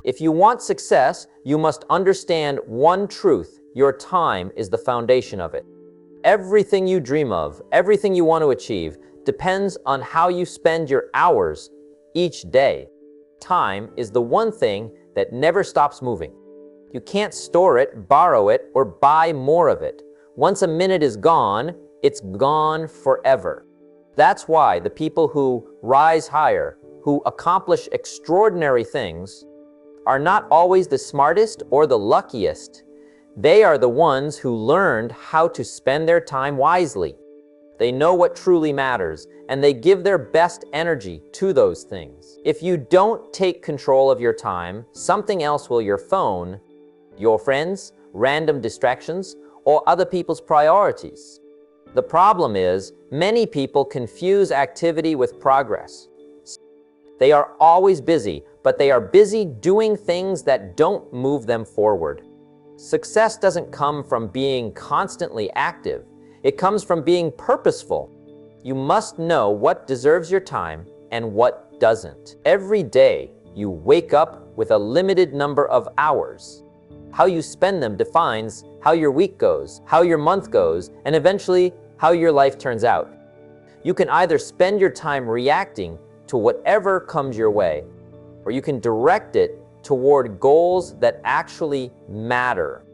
If you want success, you must understand one truth: your time is the foundation of it. Everything you dream of, everything you want to achieve, depends on how you spend your hours each day. Time is the one thing that never stops moving. You can't store it, borrow it, or buy more of it. Once a minute is gone, it's gone forever. That's why the people who rise higher, who accomplish extraordinary things, are not always the smartest or the luckiest. They are the ones who learned how to spend their time wisely. They know what truly matters, and they give their best energy to those things. If you don't take control of your time, something else will: your phone, your friends, random distractions, or other people's priorities. The problem is, many people confuse activity with progress. They are always busy, but they are busy doing things that don't move them forward. Success doesn't come from being constantly active. It comes from being purposeful. You must know what deserves your time and what doesn't. Every day, you wake up with a limited number of hours. How you spend them defines how your week goes, how your month goes, and eventually how your life turns out. You can either spend your time reacting to whatever comes your way, or you can direct it toward goals that actually matter.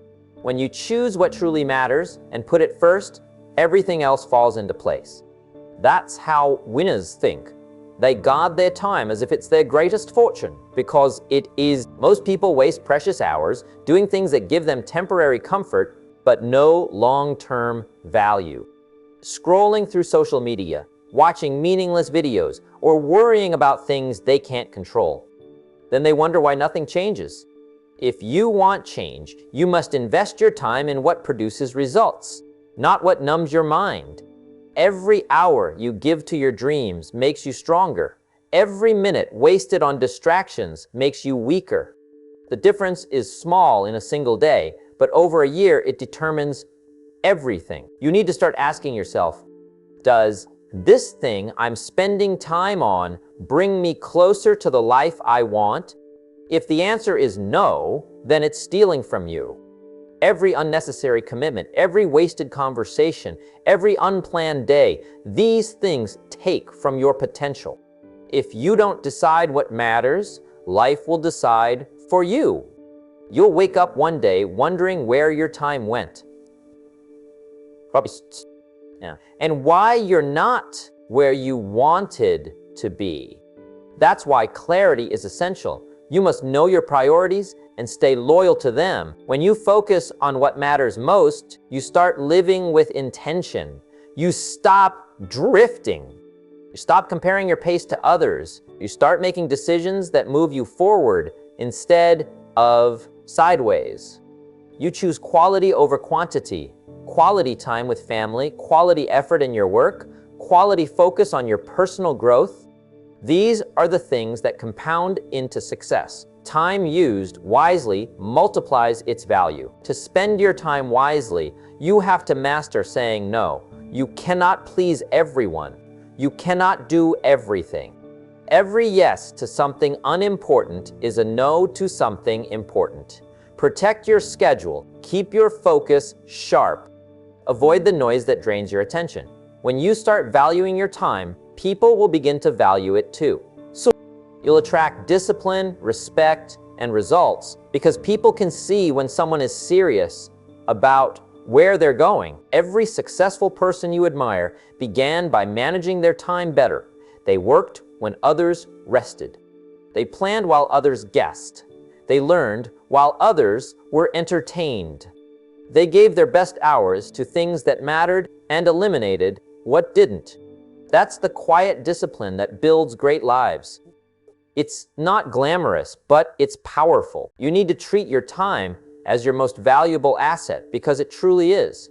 When you choose what truly matters and put it first, everything else falls into place. That's how winners think. They guard their time as if it's their greatest fortune, because it is. Most people waste precious hours doing things that give them temporary comfort, but no long-term value. Scrolling through social media, watching meaningless videos, or worrying about things they can't control. Then they wonder why nothing changes. If you want change, you must invest your time in what produces results, not what numbs your mind. Every hour you give to your dreams makes you stronger. Every minute wasted on distractions makes you weaker. The difference is small in a single day, but over a year it determines everything. You need to start asking yourself, does this thing I'm spending time on bring me closer to the life I want? If the answer is no, then it's stealing from you. Every unnecessary commitment, every wasted conversation, every unplanned day, these things take from your potential. If you don't decide what matters, life will decide for you. You'll wake up one day wondering where your time went. And why you're not where you wanted to be. That's why clarity is essential. You must know your priorities and stay loyal to them. When you focus on what matters most, you start living with intention. You stop drifting. You stop comparing your pace to others. You start making decisions that move you forward instead of sideways. You choose quality over quantity. Quality time with family, quality effort in your work, quality focus on your personal growth. These are the things that compound into success. Time used wisely multiplies its value. To spend your time wisely, you have to master saying no. You cannot please everyone. You cannot do everything. Every yes to something unimportant is a no to something important. Protect your schedule. Keep your focus sharp. Avoid the noise that drains your attention. When you start valuing your time, people will begin to value it too. So you'll attract discipline, respect, and results because people can see when someone is serious about where they're going. Every successful person you admire began by managing their time better. They worked when others rested. They planned while others guessed. They learned while others were entertained. They gave their best hours to things that mattered and eliminated what didn't. That's the quiet discipline that builds great lives. It's not glamorous, but it's powerful. You need to treat your time as your most valuable asset because it truly is.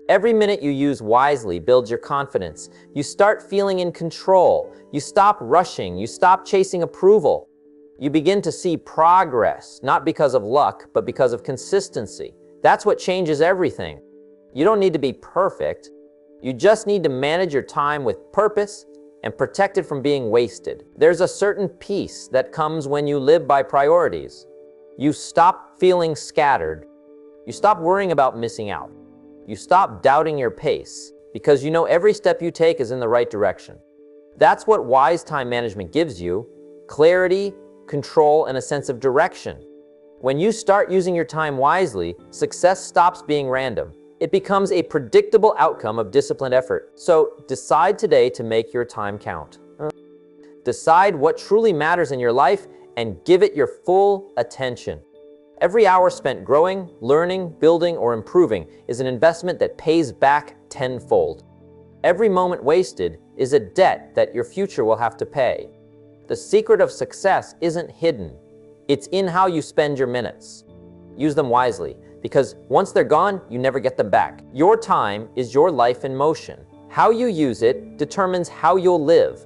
Every minute you use wisely builds your confidence. You start feeling in control. You stop rushing. You stop chasing approval. You begin to see progress, not because of luck, but because of consistency. That's what changes everything. You don't need to be perfect. You just need to manage your time with purpose and protect it from being wasted. There's a certain peace that comes when you live by priorities. You stop feeling scattered. You stop worrying about missing out. You stop doubting your pace because you know every step you take is in the right direction. That's what wise time management gives you: clarity, control, and a sense of direction. When you start using your time wisely, success stops being random. It becomes a predictable outcome of disciplined effort. So decide today to make your time count. Decide what truly matters in your life and give it your full attention. Every hour spent growing, learning, building, or improving is an investment that pays back tenfold. Every moment wasted is a debt that your future will have to pay. The secret of success isn't hidden. It's in how you spend your minutes. Use them wisely, because once they're gone, you never get them back. Your time is your life in motion. How you use it determines how you'll live.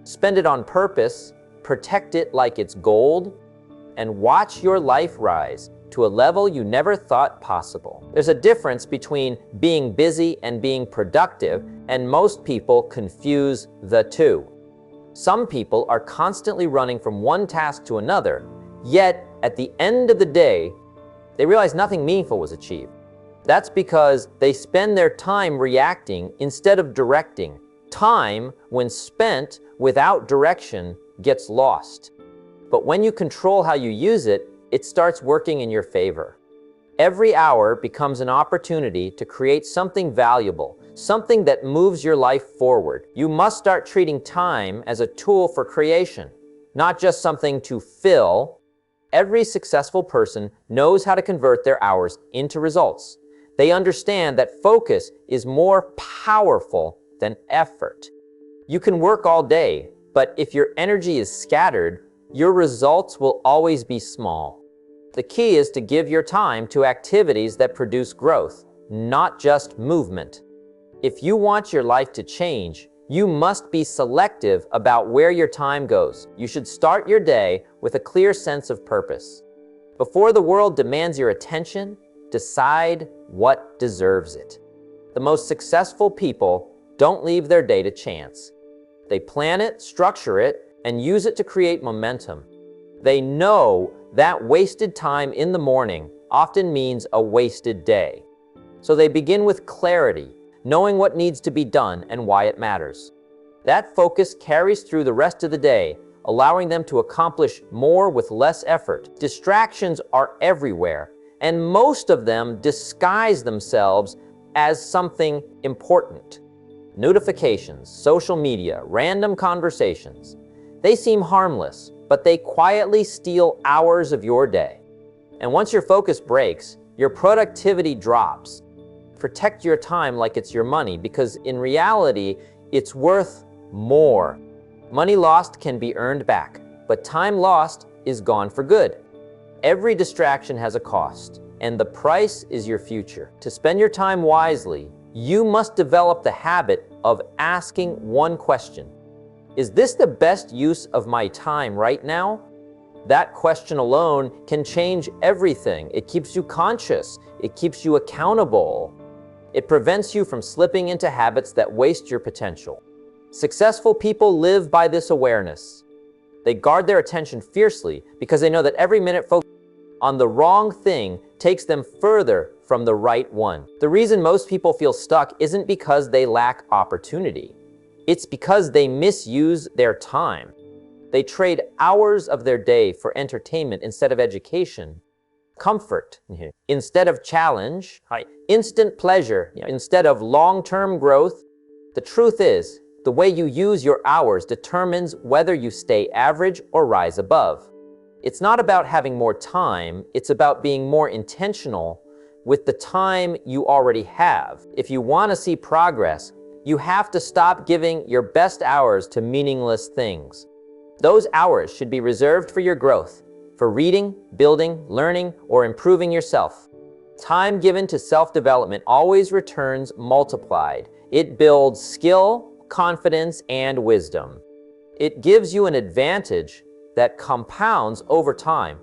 Spend it on purpose, protect it like it's gold, and watch your life rise to a level you never thought possible. There's a difference between being busy and being productive, and most people confuse the two. Some people are constantly running from one task to another, yet at the end of the day, they realize nothing meaningful was achieved. That's because they spend their time reacting instead of directing. Time, when spent without direction, gets lost. But when you control how you use it, it starts working in your favor. Every hour becomes an opportunity to create something valuable, something that moves your life forward. You must start treating time as a tool for creation, not just something to fill. Every successful person knows how to convert their hours into results. They understand that focus is more powerful than effort. You can work all day, but if your energy is scattered, your results will always be small. The key is to give your time to activities that produce growth, not just movement. If you want your life to change, you must be selective about where your time goes. You should start your day with a clear sense of purpose. Before the world demands your attention, decide what deserves it. The most successful people don't leave their day to chance. They plan it, structure it, and use it to create momentum. They know that wasted time in the morning often means a wasted day. So they begin with clarity, knowing what needs to be done and why it matters. That focus carries through the rest of the day, allowing them to accomplish more with less effort. Distractions are everywhere, and most of them disguise themselves as something important. Notifications, social media, random conversations. They seem harmless, but they quietly steal hours of your day. And once your focus breaks, your productivity drops. Protect your time like it's your money, because in reality, it's worth more. Money lost can be earned back, but time lost is gone for good. Every distraction has a cost, and the price is your future. To spend your time wisely, you must develop the habit of asking one question. Is this the best use of my time right now? That question alone can change everything. It keeps you conscious. It keeps you accountable. It prevents you from slipping into habits that waste your potential. Successful people live by this awareness. They guard their attention fiercely because they know that every minute focused on the wrong thing takes them further from the right one. The reason most people feel stuck isn't because they lack opportunity. It's because they misuse their time. They trade hours of their day for entertainment instead of education, comfort instead of challenge, instant pleasure instead of long-term growth. The truth is, the way you use your hours determines whether you stay average or rise above. It's not about having more time, it's about being more intentional with the time you already have. If you want to see progress, you have to stop giving your best hours to meaningless things. Those hours should be reserved for your growth, for reading, building, learning, or improving yourself. Time given to self-development always returns multiplied. It builds skill, confidence, and wisdom. It gives you an advantage that compounds over time.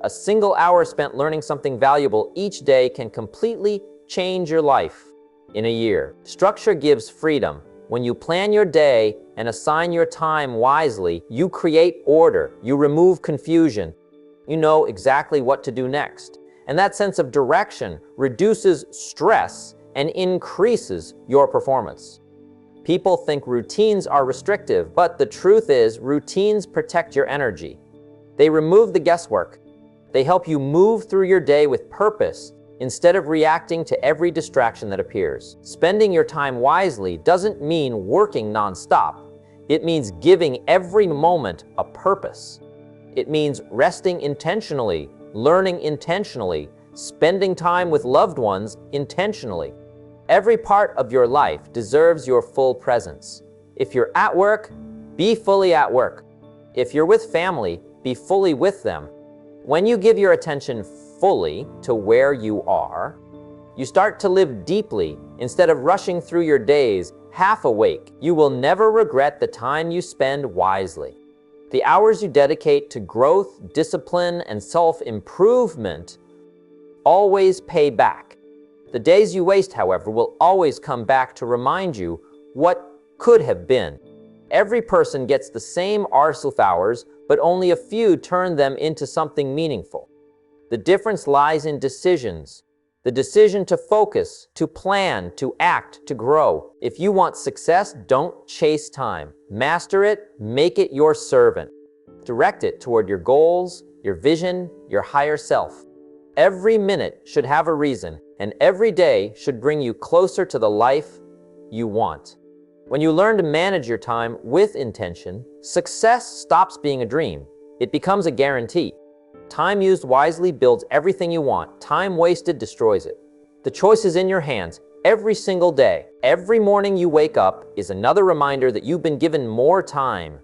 A single hour spent learning something valuable each day can completely change your life in a year. Structure gives freedom. When you plan your day and assign your time wisely, you create order, you remove confusion. You know exactly what to do next. And that sense of direction reduces stress and increases your performance. People think routines are restrictive, but the truth is routines protect your energy. They remove the guesswork. They help you move through your day with purpose instead of reacting to every distraction that appears. Spending your time wisely doesn't mean working nonstop. It means giving every moment a purpose. It means resting intentionally, learning intentionally, spending time with loved ones intentionally. Every part of your life deserves your full presence. If you're at work, be fully at work. If you're with family, be fully with them. When you give your attention fully to where you are, you start to live deeply instead of rushing through your days half awake. You will never regret the time you spend wisely. The hours you dedicate to growth, discipline, and self-improvement always pay back. The days you waste, however, will always come back to remind you what could have been. Every person gets the same arsenal of hours, but only a few turn them into something meaningful. The difference lies in decisions. The decision to focus, to plan, to act, to grow. If you want success, don't chase time. Master it, make it your servant. Direct it toward your goals, your vision, your higher self. Every minute should have a reason, and every day should bring you closer to the life you want. When you learn to manage your time with intention, success stops being a dream. It becomes a guarantee. Time used wisely builds everything you want. Time wasted destroys it. The choice is in your hands every single day. Every morning you wake up is another reminder that you've been given more time,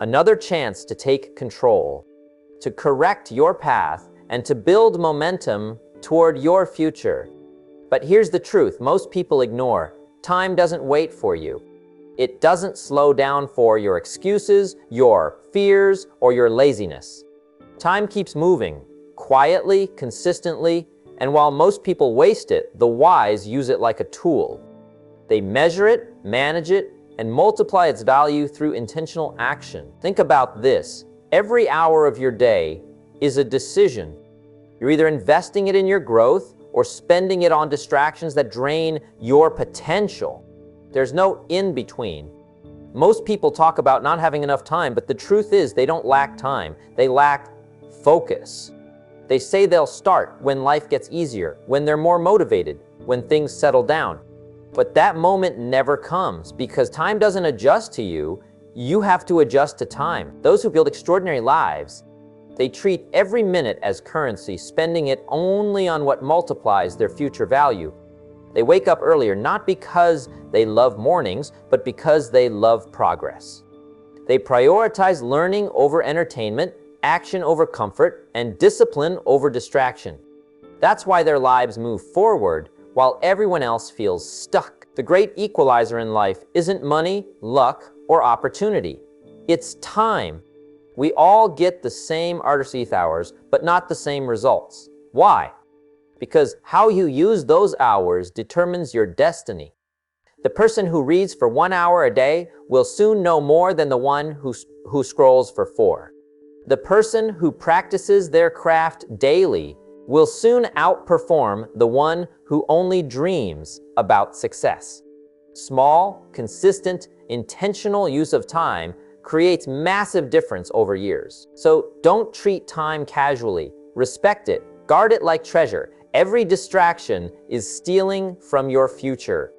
another chance to take control, to correct your path, and to build momentum toward your future. But here's the truth most people ignore. Time doesn't wait for you. It doesn't slow down for your excuses, your fears, or your laziness. Time keeps moving, quietly, consistently, and while most people waste it, the wise use it like a tool. They measure it, manage it, and multiply its value through intentional action. Think about this. Every hour of your day is a decision. You're either investing it in your growth or spending it on distractions that drain your potential. There's no in-between. Most people talk about not having enough time, but the truth is they don't lack time. They lack focus. They say they'll start when life gets easier, when they're more motivated, when things settle down. But that moment never comes because time doesn't adjust to you. You have to adjust to time. Those who build extraordinary lives, they treat every minute as currency, spending it only on what multiplies their future value. They wake up earlier not because they love mornings, but because they love progress. They prioritize learning over entertainment, action over comfort, and discipline over distraction. That's why their lives move forward while everyone else feels stuck. The great equalizer in life isn't money, luck, or opportunity. It's time. We all get the same artist hours, but not the same results. Why? Because how you use those hours determines your destiny. The person who reads for 1 hour a day will soon know more than the one who scrolls for 4. The person who practices their craft daily will soon outperform the one who only dreams about success. Small, consistent, intentional use of time creates massive difference over years. So don't treat time casually. Respect it. Guard it like treasure. Every distraction is stealing from your future.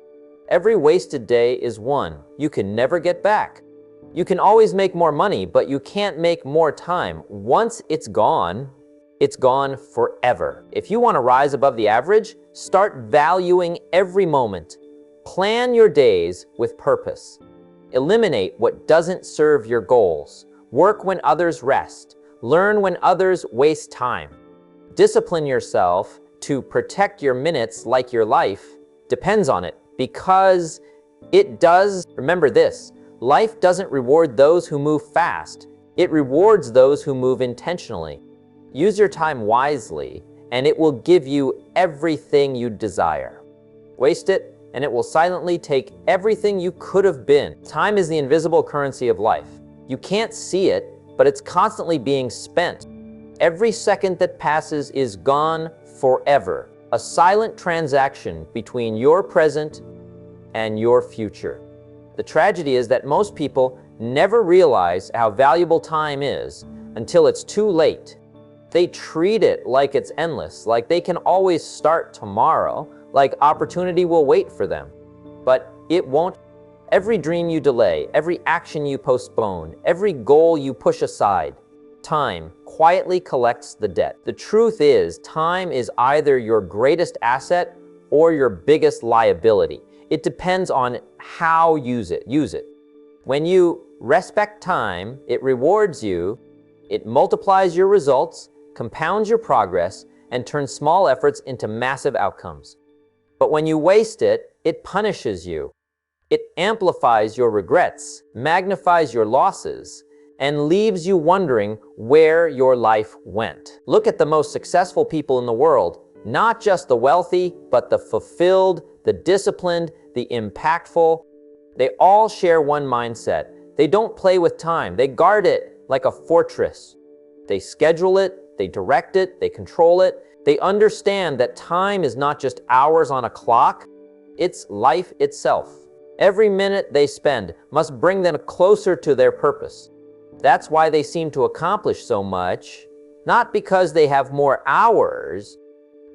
Every wasted day is one you can never get back. You can always make more money, but you can't make more time. Once it's gone forever. If you want to rise above the average, start valuing every moment. Plan your days with purpose. Eliminate what doesn't serve your goals. Work when others rest. Learn when others waste time. Discipline yourself to protect your minutes like your life depends on it, because it does. Remember this, life doesn't reward those who move fast. It rewards those who move intentionally. Use your time wisely, and it will give you everything you desire. Waste it, and it will silently take everything you could have been. Time is the invisible currency of life. You can't see it, but it's constantly being spent. every second that passes is gone forever. A silent transaction between your present and your future. The tragedy is that most people never realize how valuable time is until it's too late. They treat it like it's endless, like they can always start tomorrow, like opportunity will wait for them. But it won't. Every dream you delay, every action you postpone, every goal you push aside, time quietly collects the debt. The truth is, time is either your greatest asset or your biggest liability. It depends on how you use it. When you respect time, it rewards you, it multiplies your results, compounds your progress, and turns small efforts into massive outcomes. But when you waste it, it punishes you. It amplifies your regrets, magnifies your losses, and leaves you wondering where your life went. Look at the most successful people in the world, not just the wealthy, but the fulfilled, the disciplined, the impactful. They all share one mindset. They don't play with time. They guard it like a fortress. They schedule it, they direct it, they control it. They understand that time is not just hours on a clock, it's life itself. Every minute they spend must bring them closer to their purpose. That's why they seem to accomplish so much, not because they have more hours,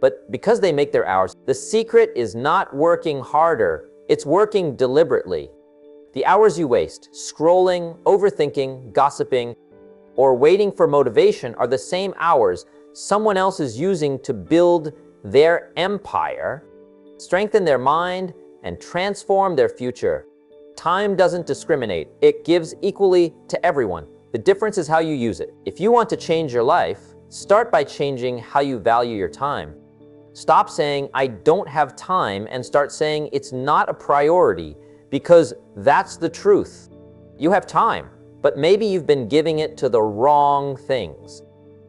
but because they make their hours. The secret is not working harder, it's working deliberately. The hours you waste scrolling, overthinking, gossiping, or waiting for motivation are the same hours someone else is using to build their empire, strengthen their mind, and transform their future. Time doesn't discriminate. It gives equally to everyone. The difference is how you use it. If you want to change your life, start by changing how you value your time. Stop saying, "I don't have time," and start saying, "It's not a priority," because that's the truth. You have time, but maybe you've been giving it to the wrong things.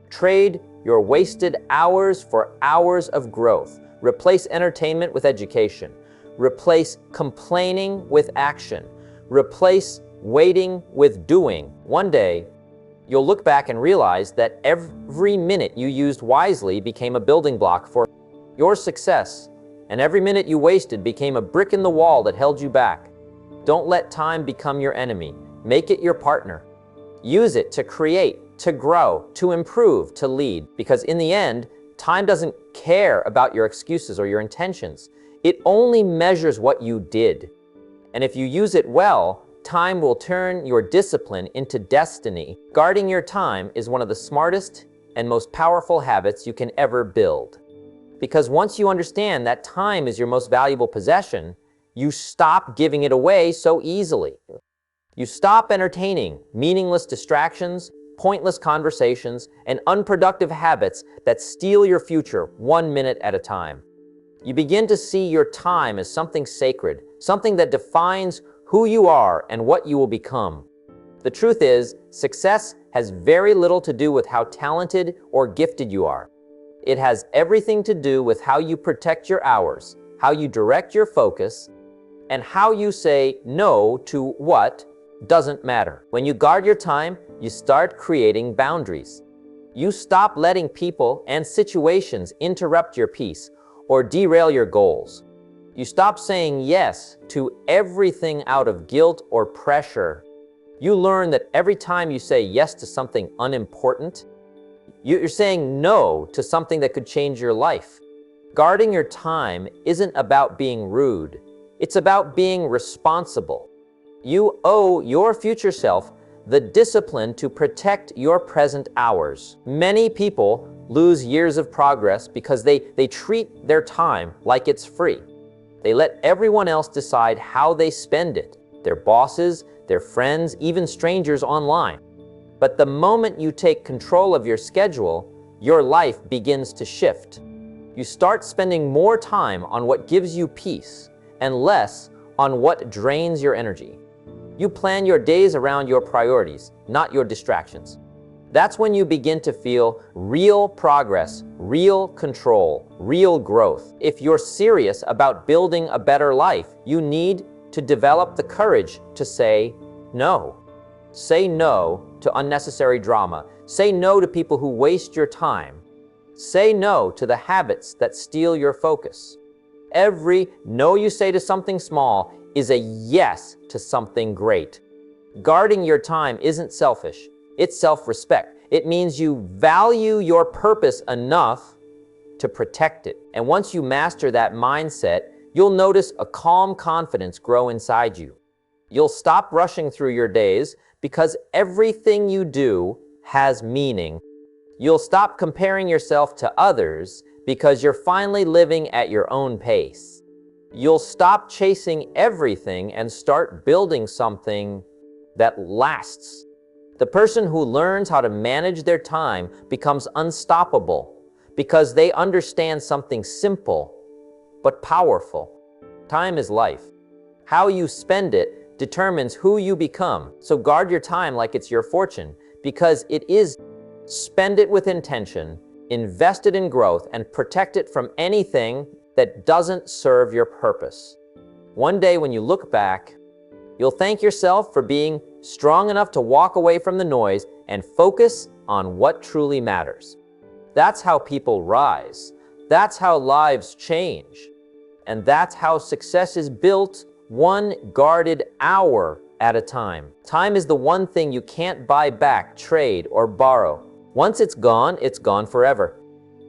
Trade your wasted hours for hours of growth. Replace entertainment with education. Replace complaining with action. Replace waiting with doing. One day, you'll look back and realize that every minute you used wisely became a building block for your success, and every minute you wasted became a brick in the wall that held you back. Don't let time become your enemy. Make it your partner. Use it to create, to grow, to improve, to lead, because in the end, time doesn't care about your excuses or your intentions. It only measures what you did. And if you use it well, time will turn your discipline into destiny. Guarding your time is one of the smartest and most powerful habits you can ever build. Because once you understand that time is your most valuable possession, you stop giving it away so easily. You stop entertaining meaningless distractions, pointless conversations, and unproductive habits that steal your future 1 minute at a time. You begin to see your time as something sacred, something that defines who you are and what you will become. The truth is, success has very little to do with how talented or gifted you are. It has everything to do with how you protect your hours, how you direct your focus, and how you say no to what doesn't matter. When you guard your time, you start creating boundaries. You stop letting people and situations interrupt your peace or derail your goals. You stop saying yes to everything out of guilt or pressure. You learn that every time you say yes to something unimportant, you're saying no to something that could change your life. Guarding your time isn't about being rude. It's about being responsible. You owe your future self the discipline to protect your present hours. Many people lose years of progress because they treat their time like it's free. They let everyone else decide how they spend it, their bosses, their friends, even strangers online. But the moment you take control of your schedule, your life begins to shift. You start spending more time on what gives you peace and less on what drains your energy. You plan your days around your priorities, not your distractions. That's when you begin to feel real progress, real control, real growth. If you're serious about building a better life, you need to develop the courage to say no. Say no to unnecessary drama. Say no to people who waste your time. Say no to the habits that steal your focus. Every no you say to something small is a yes to something great. Guarding your time isn't selfish, it's self-respect. It means you value your purpose enough to protect it. And once you master that mindset, you'll notice a calm confidence grow inside you. You'll stop rushing through your days because everything you do has meaning. You'll stop comparing yourself to others because you're finally living at your own pace. You'll stop chasing everything and start building something that lasts. The person who learns how to manage their time becomes unstoppable because they understand something simple but powerful. Time is life. How you spend it determines who you become. So guard your time like it's your fortune, because it is. Spend it with intention, invest it in growth, and protect it from anything that doesn't serve your purpose. One day when you look back, you'll thank yourself for being strong enough to walk away from the noise and focus on what truly matters. That's how people rise. That's how lives change. And that's how success is built, one guarded hour at a time. Time is the one thing you can't buy back, trade, or borrow. Once it's gone forever.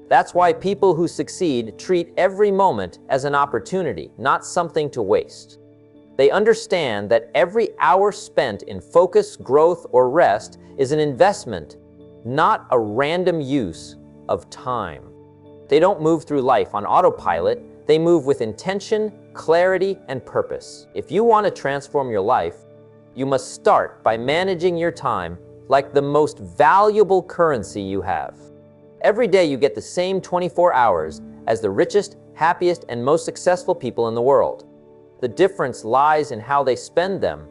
That's why people who succeed treat every moment as an opportunity, not something to waste. They understand that every hour spent in focus, growth, or rest is an investment, not a random use of time. They don't move through life on autopilot. They move with intention, clarity, and purpose. If you want to transform your life, you must start by managing your time like the most valuable currency you have. Every day you get the same 24 hours as the richest, happiest, and most successful people in the world. The difference lies in how they spend them.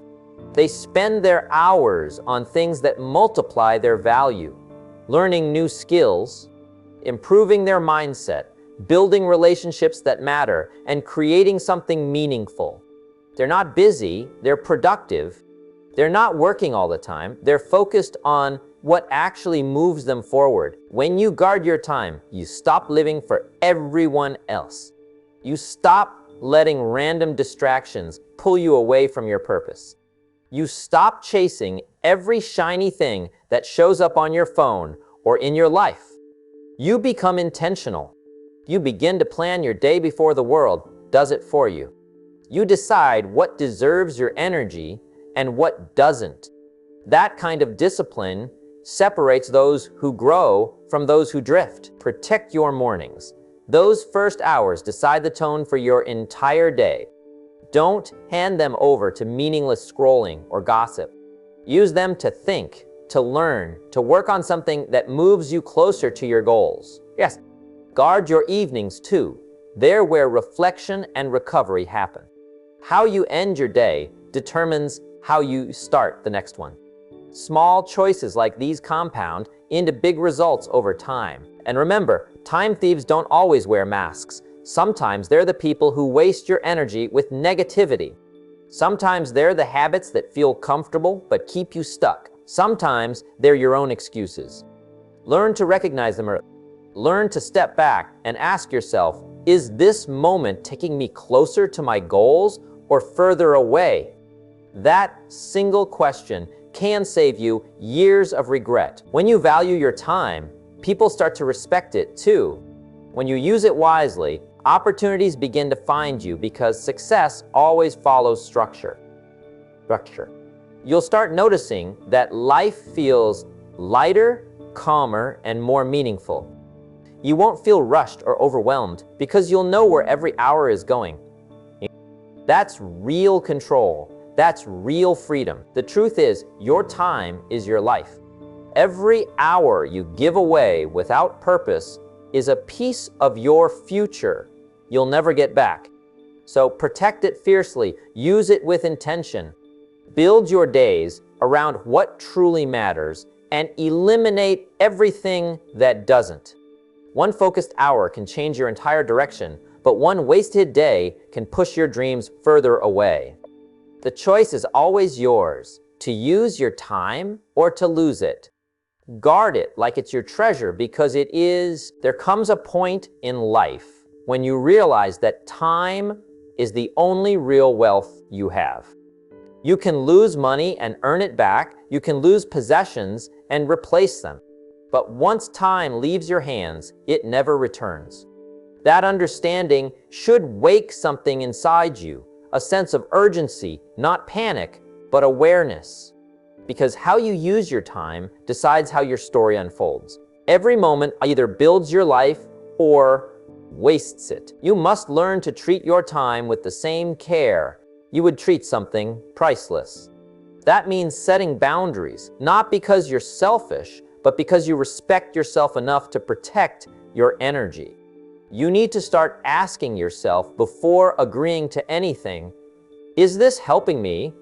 They spend their hours on things that multiply their value, learning new skills, improving their mindset, building relationships that matter, and creating something meaningful. They're not busy, they're productive. They're not working all the time. They're focused on what actually moves them forward. When you guard your time, you stop living for everyone else. You stop letting random distractions pull you away from your purpose. You stop chasing every shiny thing that shows up on your phone or in your life. You become intentional. You begin to plan your day before the world does it for you. You decide what deserves your energy and what doesn't. That kind of discipline separates those who grow from those who drift. Protect your mornings. Those first hours decide the tone for your entire day. Don't hand them over to meaningless scrolling or gossip. Use them to think, to learn, to work on something that moves you closer to your goals. Yes, guard your evenings too. They're where reflection and recovery happen. How you end your day determines how you start the next one. Small choices like these compound into big results over time. And remember, time thieves don't always wear masks. Sometimes they're the people who waste your energy with negativity. Sometimes they're the habits that feel comfortable but keep you stuck. Sometimes they're your own excuses. Learn to recognize them, or learn to step back and ask yourself, is this moment taking me closer to my goals or further away? That single question can save you years of regret. When you value your time, people start to respect it too. When you use it wisely, opportunities begin to find you because success always follows structure. You'll start noticing that life feels lighter, calmer, and more meaningful. You won't feel rushed or overwhelmed because you'll know where every hour is going. That's real control. That's real freedom. The truth is, your time is your life. Every hour you give away without purpose is a piece of your future you'll never get back. So protect it fiercely, use it with intention. Build your days around what truly matters and eliminate everything that doesn't. One focused hour can change your entire direction, but one wasted day can push your dreams further away. The choice is always yours. to use your time or to lose it. Guard it like it's your treasure, because it is. There comes a point in life when you realize that time is the only real wealth you have. You can lose money and earn it back. You can lose possessions and replace them. But once time leaves your hands, it never returns. That understanding should wake something inside you, a sense of urgency, not panic, but awareness. Because how you use your time decides how your story unfolds. Every moment either builds your life or wastes it. You must learn to treat your time with the same care you would treat something priceless. That means setting boundaries, not because you're selfish, but because you respect yourself enough to protect your energy. You need to start asking yourself before agreeing to anything, is this helping me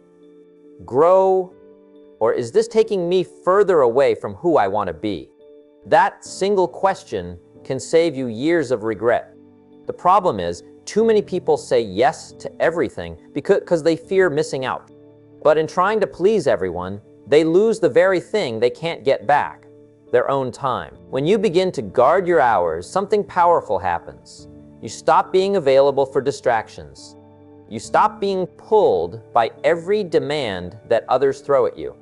grow, or is this taking me further away from who I want to be? That single question can save you years of regret. The problem is, too many people say yes to everything because they fear missing out. But in trying to please everyone, they lose the very thing they can't get back, their own time. When you begin to guard your hours, something powerful happens. You stop being available for distractions. You stop being pulled by every demand that others throw at you.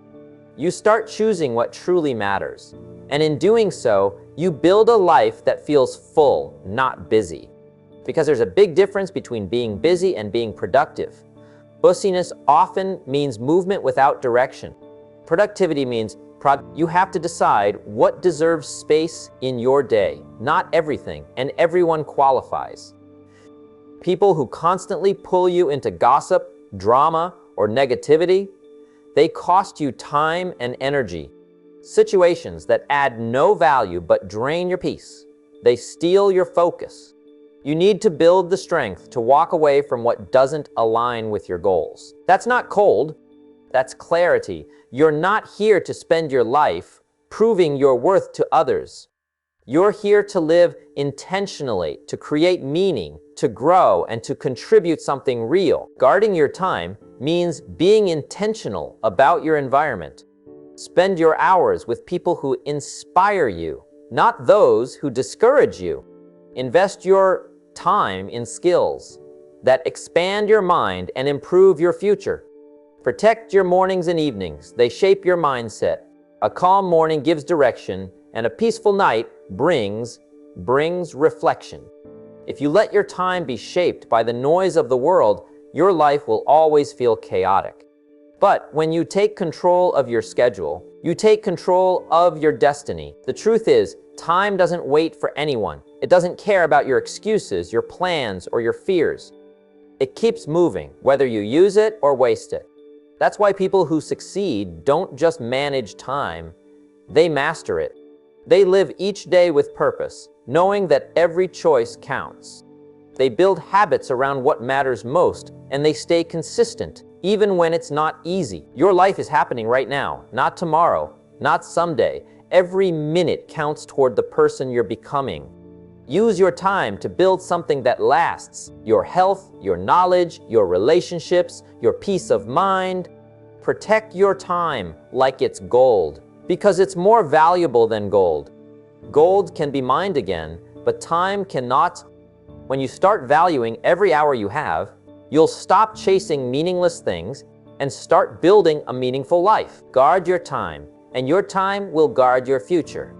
You start choosing what truly matters. And in doing so, you build a life that feels full, not busy. Because there's a big difference between being busy and being productive. Busyness often means movement without direction. Productivity means you have to decide what deserves space in your day. Not everything, and everyone qualifies. People who constantly pull you into gossip, drama, or negativity, they cost you time and energy. Situations that add no value but drain your peace. They steal your focus. You need to build the strength to walk away from what doesn't align with your goals. That's not cold, that's clarity. You're not here to spend your life proving your worth to others. You're here to live intentionally, to create meaning, to grow, and to contribute something real. Guarding your time means being intentional about your environment. Spend your hours with people who inspire you, not those who discourage you. Invest your time in skills that expand your mind and improve your future. Protect your mornings and evenings. They shape your mindset. A calm morning gives direction, and a peaceful night brings reflection. If you let your time be shaped by the noise of the world, your life will always feel chaotic. But when you take control of your schedule, you take control of your destiny. The truth is, time doesn't wait for anyone. It doesn't care about your excuses, your plans, or your fears. It keeps moving, whether you use it or waste it. That's why people who succeed don't just manage time, they master it. They live each day with purpose, knowing that every choice counts. They build habits around what matters most, and they stay consistent, even when it's not easy. Your life is happening right now, not tomorrow, not someday. Every minute counts toward the person you're becoming. Use your time to build something that lasts. Your health, your knowledge, your relationships, your peace of mind. Protect your time like it's gold, because it's more valuable than gold. Gold can be mined again, but time cannot. When you start valuing every hour you have, you'll stop chasing meaningless things and start building a meaningful life. Guard your time, and your time will guard your future.